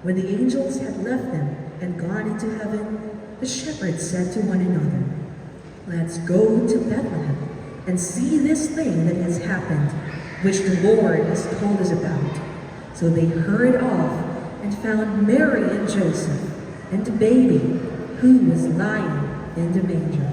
When the angels had left them and gone into heaven, the shepherds said to one another, "Let's go to Bethlehem and see this thing that has happened, which the Lord has told us about." So they hurried off and found Mary and Joseph and the baby who was lying in the manger.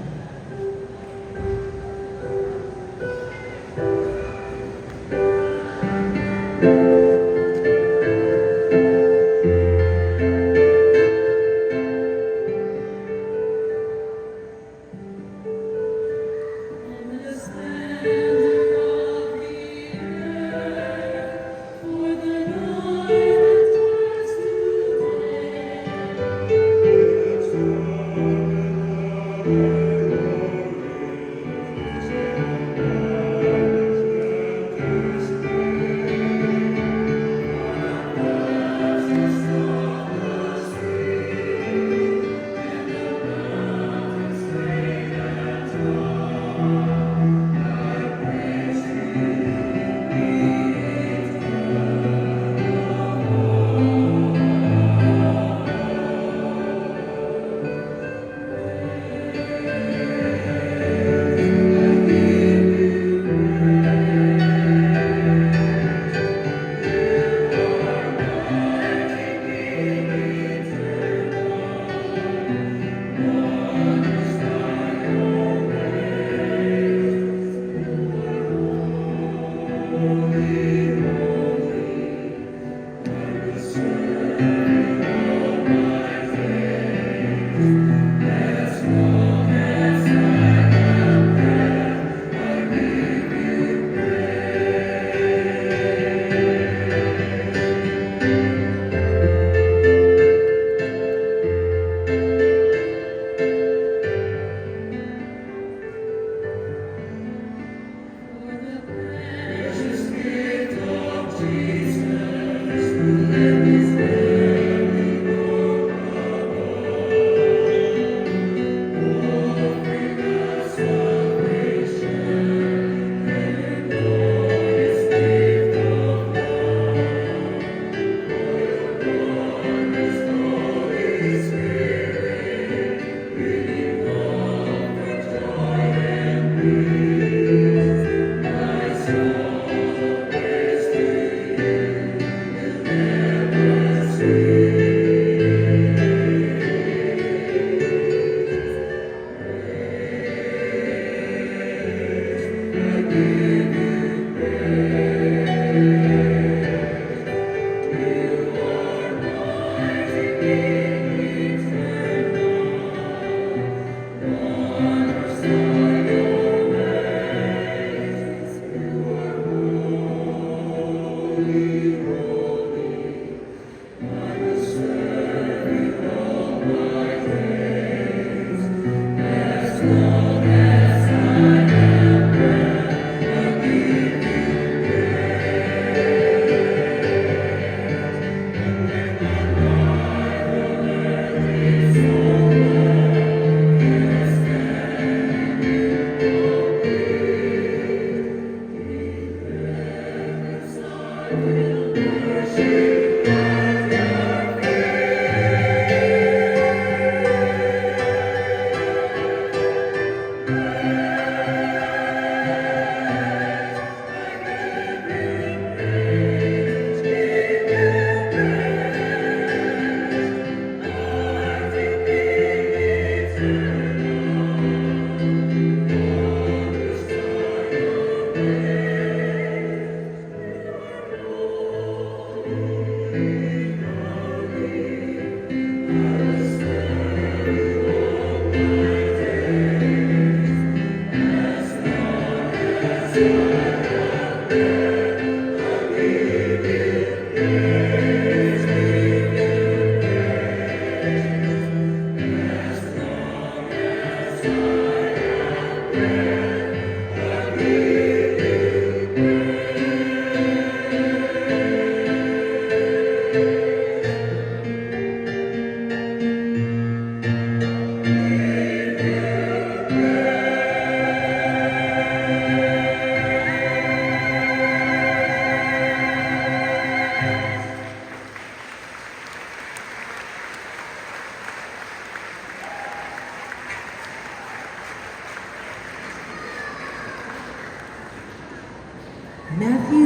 Matthew